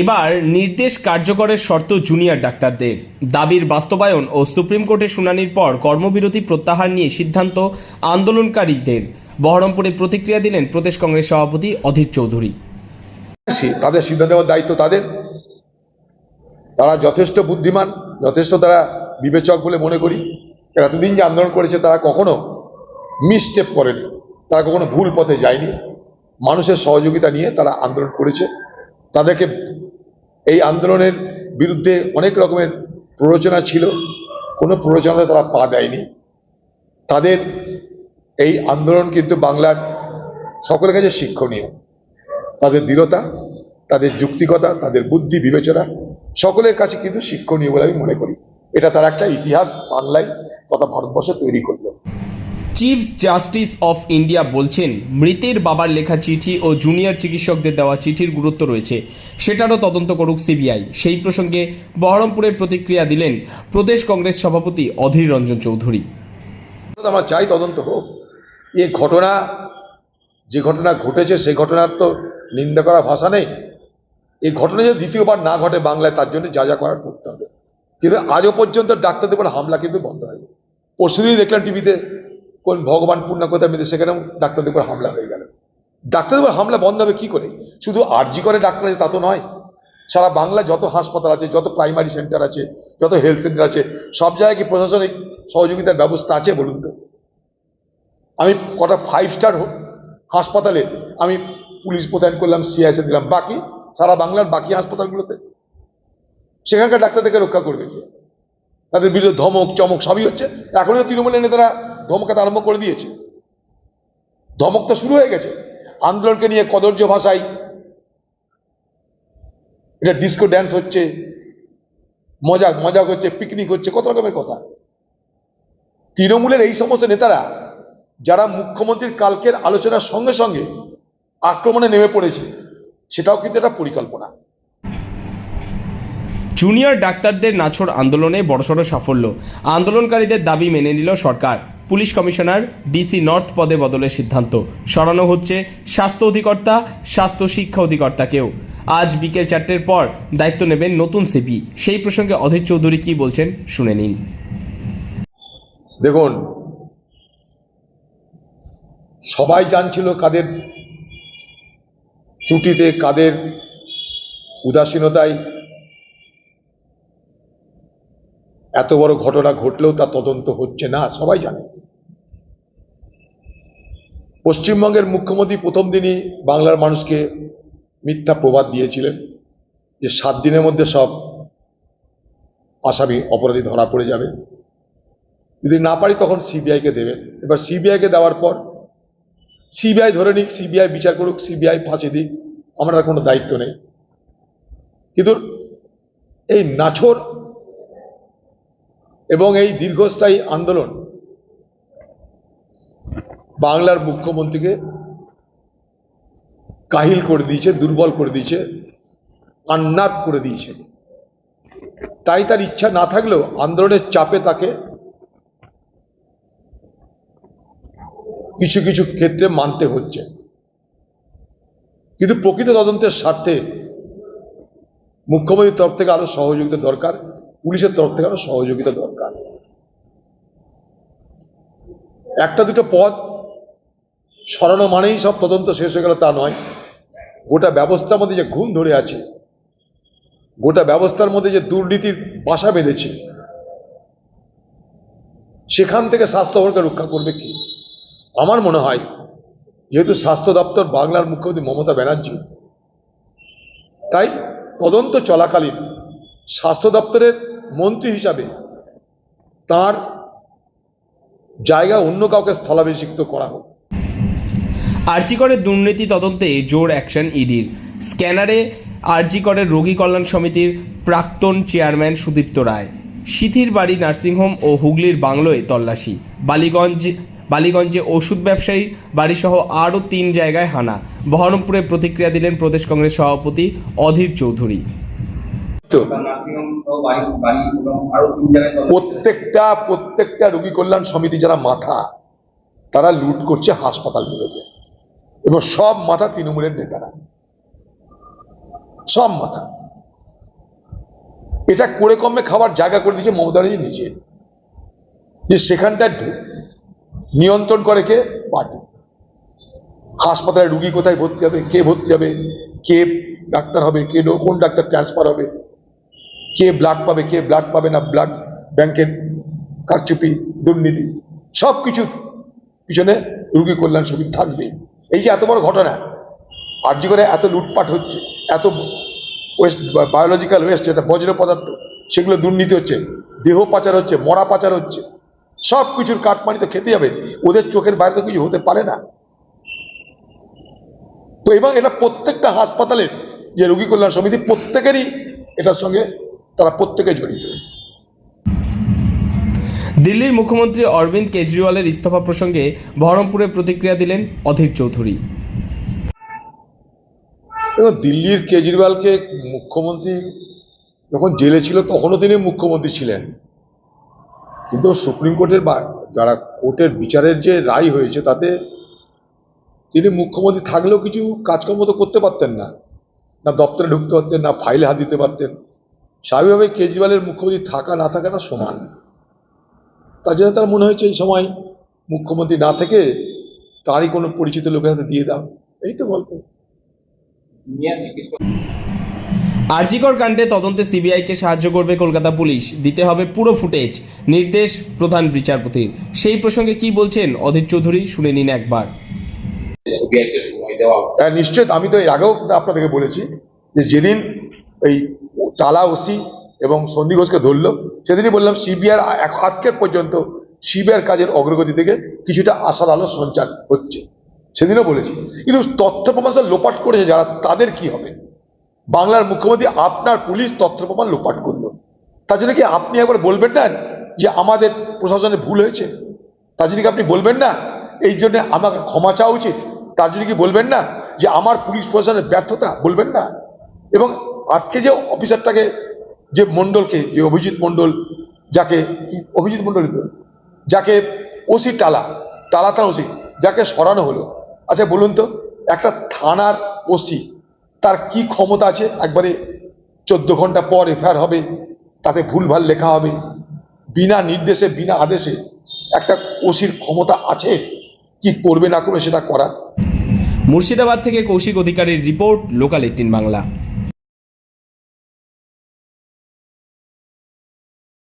এবার নির্দেশ কার্যকরের শর্ত জুনিয়র ডাক্তারদের দাবির বাস্তবায়ন ও সুপ্রিম কোর্টের শুনানির পর কর্মবিরতি প্রত্যাহার নিয়ে সিদ্ধান্ত আন্দোলনকারীদের। বহরমপুরে প্রতিক্রিয়া দিলেন প্রদেশ কংগ্রেস সভাপতি অধীর চৌধুরী। তাদের সিদ্ধান্ত নেওয়ার দায়িত্ব তাদের। তারা যথেষ্ট বুদ্ধিমান, যথেষ্ট তারা বিবেচক বলে মনে করি। এতদিন যে আন্দোলন করেছে তারা কখনো মিসস্টেপ করেনি, তারা কখনো ভুল পথে যায়নি। মানুষের সহযোগিতা নিয়ে তারা আন্দোলন করেছে। তাদেরকে এই আন্দোলনের বিরুদ্ধে অনেক রকমের প্ররোচনা ছিল, কোনো প্ররোচনাতে তারা পা দেয়নি। তাদের এই আন্দোলন কিন্তু বাংলার সকলের কাছে শিক্ষণীয়। তাদের দৃঢ়তা, তাদের যুক্তিকতা, তাদের বুদ্ধি বিবেচনা সকলের কাছে কিন্তু শিক্ষণীয় বলে আমি মনে করি। এটা তার একটা ইতিহাস বাংলায় তথা ভারতবর্ষে তৈরি করলো। চিফ জাস্টিস অফ ইন্ডিয়া বলছেন, মৃতের বাবার লেখা চিঠি ও জুনিয়র চিকিৎসকদের দেওয়া চিঠির গুরুত্ব রয়েছে, সেটারও তদন্ত করুক সিবিআই। সেই প্রসঙ্গে বহরমপুরে প্রতিক্রিয়া দিলেন প্রদেশ কংগ্রেস সভাপতি অধীর রঞ্জন চৌধুরী। আমরা চাই তদন্ত হোক। এ ঘটনা, যে ঘটনা ঘটেছে সে ঘটনার তো নিন্দা করা ভাষা নেই। এই ঘটনা যদি দ্বিতীয়বার না ঘটে বাংলায়, তার জন্য যা যা করার করতে হবে। কিন্তু আজও পর্যন্ত ডাক্তারদের উপর হামলা কিন্তু বন্ধ হয়নি। পরশুদিনই দেখলাম টিভিতে কোন ভগবান পূর্ণকথা মেয়েদের, সেখানেও ডাক্তারদের উপর হামলা হয়ে গেল। ডাক্তারদের উপর হামলা বন্ধ হবে কি করে? শুধু আরজি করে ডাক্তার আছে তা তো নয়। সারা বাংলা যত হাসপাতাল আছে, যত প্রাইমারি সেন্টার আছে, যত হেলথ সেন্টার আছে, সব জায়গায় কি প্রশাসনিক সহযোগিতার ব্যবস্থা আছে বলুন তো? আমি কটা 5 স্টার হাসপাতালে আমি পুলিশ প্রদান করলাম, সিআইএসএ দিলাম, বাকি সারা বাংলার বাকি হাসপাতালগুলোতে সেখানকার ডাক্তারদেরকে রক্ষা করবে কি? তাদের বিরুদ্ধে ধমক চমক সবই হচ্ছে। এখনও তৃণমূলের নেতারা ধমকাতে আরম্ভ করে দিয়েছে। ধমক তো শুরু হয়ে গেছে। আন্দোলনকে নিয়ে কদর্য ভাষায় এটা ডিস্কো ড্যান্স হচ্ছে, মজা হচ্ছে, পিকনিক হচ্ছে, কত রকমের কথা। তৃণমূলের এই সমস্ত নেতারা যারা মুখ্যমন্ত্রীর কালকের আলোচনার সঙ্গে সঙ্গে আক্রমণে নেমে পড়েছে, সেটাও কিন্তু একটা পরিকল্পনা। জুনিয়র ডাক্তারদের নাছোড় আন্দোলনে বড়সড় সাফল্য। আন্দোলনকারীদের দাবি মেনে নিল সরকার। পুলিশ কমিশনার ডিসি নর্থ পদে বদলের সিদ্ধান্ত। সরানো হচ্ছে স্বাস্থ্য অধিকর্তা, স্বাস্থ্য শিক্ষা অধিকর্তাকেও। আজ বিকেল 4টের পর দায়িত্ব নেবেন নতুন সিপি। সেই প্রসঙ্গে অধীর চৌধুরী কি বলছেন শুনে নিন। দেখুন, সবাই জানছিল কাদের ত্রুটিতে, কাদের উদাসীনতায় এত বড় ঘটনা ঘটলেও তা তদন্ত হচ্ছে না, সবাই জানে। পশ্চিমবঙ্গের মুখ্যমন্ত্রী প্রথম দিনই বাংলার মানুষকে মিথ্যা প্রবাদ দিয়েছিলেন যে 7 দিনের মধ্যে সব আসামি অপরাধী ধরা পড়ে যাবে, যদি না পারি তখন সিবিআইকে দেবেন। এবার সিবিআইকে দেওয়ার পর সিবিআই ধরে নিক, সিবিআই বিচার করুক, সিবিআই ফাঁসি দিক, আমার আর কোনো দায়িত্ব নেই। কিন্তু এই নাছোড় এবং এই দীর্ঘস্থায়ী আন্দোলন বাংলার মুখ্যমন্ত্রীকে কাহিল করে দিয়েছে, দুর্বল করে দিয়েছে, আন্নাত করে দিয়েছে। তাই তার ইচ্ছা না থাকলেও আন্দোলনের চাপে তাকে কিছু কিছু ক্ষেত্রে মানতে হচ্ছে। কিন্তু প্রকৃত তদন্তের স্বার্থে মুখ্যমন্ত্রীর তরফ থেকে আরো সহযোগিতা দরকার, পুলিশের তরফ থেকে আরো সহযোগিতা দরকার। একটা দুটো পদ সরানো মানেই সব তদন্ত শেষ হয়ে গেল তা নয়। গোটা ব্যবস্থার মধ্যে যে ঘুম ধরে আছে, গোটা ব্যবস্থার মধ্যে যে দুর্নীতির বাসা বেঁধেছে, সেখান থেকে স্বাস্থ্য ভবনকে রক্ষা করবে কি? আমার মনে হয় যেহেতু স্বাস্থ্য দপ্তর বাংলার মুখ্যমন্ত্রী মমতা ব্যানার্জি, তাই তদন্ত চলাকালীন স্বাস্থ্য দপ্তরের মন্ত্রী হিসাবে তার জায়গা অন্য কাউকে স্থলাভিষিক্ত করা হোক। আরজি করের দুর্নীতি তদন্তে জোর অ্যাকশন ইডির। স্ক্যানারে আরজি করের রোগী কল্যাণ সমিতির প্রাক্তন চেয়ারম্যান সুদীপ্ত রায়, সিথির বাড়ি নার্সিংহোম ও হুগলির বাংলোয় তল্লাশি। বালিগঞ্জে ওষুধ ব্যবসায়ীর বাড়িসহ আরও 3 জায়গায় হানা। বহরমপুরে প্রতিক্রিয়া দিলেন প্রদেশ কংগ্রেস সভাপতি অধীর চৌধুরী। প্রত্যেকটা রোগী কল্যাণ সমিতি যারা মাথা, তারা লুট করছে হাসপাতালগুলোকে, এবং সব মাথা তৃণমূলের নেতারা, সব মাথা। এটা করে কমে খাবার জায়গা করে দিয়েছে মমতা ব্যানার্জি নিজে, যে সেখানটা নিয়ন্ত্রণ করে কে? পার্টি। হাসপাতালে রুগী কোথায় ভর্তি হবে, কে ভর্তি হবে, কে ডাক্তার হবে, কে কোন ডাক্তার ট্রান্সফার হবে, কে ব্লাড পাবে, কে ব্লাড পাবে না, ব্লাড ব্যাংকের কারচুপি, দুর্নীতি, সব কিছু পিছনে রুগী কল্যাণ সমিতি থাকবে। এই যে এত বড় ঘটনা, আরজি করে এত লুটপাট হচ্ছে, এত ওয়েস্ট, বায়োলজিক্যাল ওয়েস্ট, যেটা বজ্র পদার্থ, সেগুলো দুর্নীতি হচ্ছে, দেহ পাচার হচ্ছে, মরা পাচার হচ্ছে, সব কিছুর কাটমানি তো খেতে হবে, ওদের চোখের বাইরে তো কিছু হতে পারে না। তো এবং এটা প্রত্যেকটা হাসপাতালের যে রোগী কল্যাণ সমিতি, প্রত্যেকেরই এটার সঙ্গে তারা প্রত্যেকে জড়িত। দিল্লির মুখ্যমন্ত্রী অরবিন্দ কেজরিওয়ালের ইস্তফা প্রসঙ্গে বহরমপুরে প্রতিক্রিয়া দিলেন অধীর চৌধুরী। এবং দিল্লির কেজরিওয়ালকে মুখ্যমন্ত্রী যখন জেলে ছিল তখনও তিনি মুখ্যমন্ত্রী ছিলেন, কিন্তু সুপ্রিম কোর্টের বা যারা কোর্টের বিচারের যে রায় হয়েছে তাতে তিনি মুখ্যমন্ত্রী থাকলেও কিছু কাজকর্ম তো করতে পারতেন না, না দপ্তরে ঢুকতে পারতেন, না ফাইলে হাত দিতে পারতেন। স্বাভাবিকভাবে কেজরিওয়ালের মুখ্যমন্ত্রী থাকা না থাকাটা সমান, তার জন্য তার মনে হয়েছে এই সময় মুখ্যমন্ত্রী না থেকে তারই কোনো পরিচিত লোকের হাতে দিয়ে দাও, এই তো গল্প। আরজিকর কাণ্ডে তদন্তে সিবিআইকে সাহায্য করবে কলকাতা পুলিশ, দিতে হবে পুরো ফুটেজ, নির্দেশ প্রধান বিচারপতির। সেই প্রসঙ্গে কি বলছেন অধীর চৌধুরী, শুনে নিন একবার। নিশ্চয়, আমি তো এর আগেও আপনাদেরকে বলেছি যে যেদিন এই টালা ওসি এবং সন্দীপ ঘোষকে ধরলো সেদিনই বললাম সিবিআই আজকের পর্যন্ত সিবিআইয়ের কাজের অগ্রগতি থেকে কিছুটা আশার আলো সঞ্চার হচ্ছে, সেদিনও বলেছি। কিন্তু তথ্য প্রমাণ লোপাট করেছে যারা, তাদের কি হবে? বাংলার মুখ্যমন্ত্রী আপনার পুলিশ তথ্য প্রমাণ লোপাট করলো, তার জন্য কি আপনি একবার বলবেন না যে আমাদের প্রশাসনের ভুল হয়েছে? তার জন্য কি আপনি বলবেন না এই জন্য আমাকে ক্ষমা চাওয়া উচিত? তার জন্য কি বলবেন না যে আমার পুলিশ প্রশাসনের ব্যর্থতা? বলবেন না? এবং আজকে যে অফিসারটাকে, যে মণ্ডলকে, যে অভিজিৎ মণ্ডল, যাকে অভিজিৎ মণ্ডল তো যাকে ওসি টালা ওসি যাকে সরানো হলো, আচ্ছা বলুন তো, একটা থানার ওসি তার কি ক্ষমতা আছে? একবারে 14 ঘন্টা পর এফআইআর হবে, তাতে ভুলভাল লেখা হবে, বিনা নির্দেশে বিনা আদেশে একটা ওসির ক্ষমতা আছে কি করবে না করবে সেটা করার? মুর্শিদাবাদ থেকে কৌশিক অধিকারীর রিপোর্ট, লোকাল 18 বাংলা।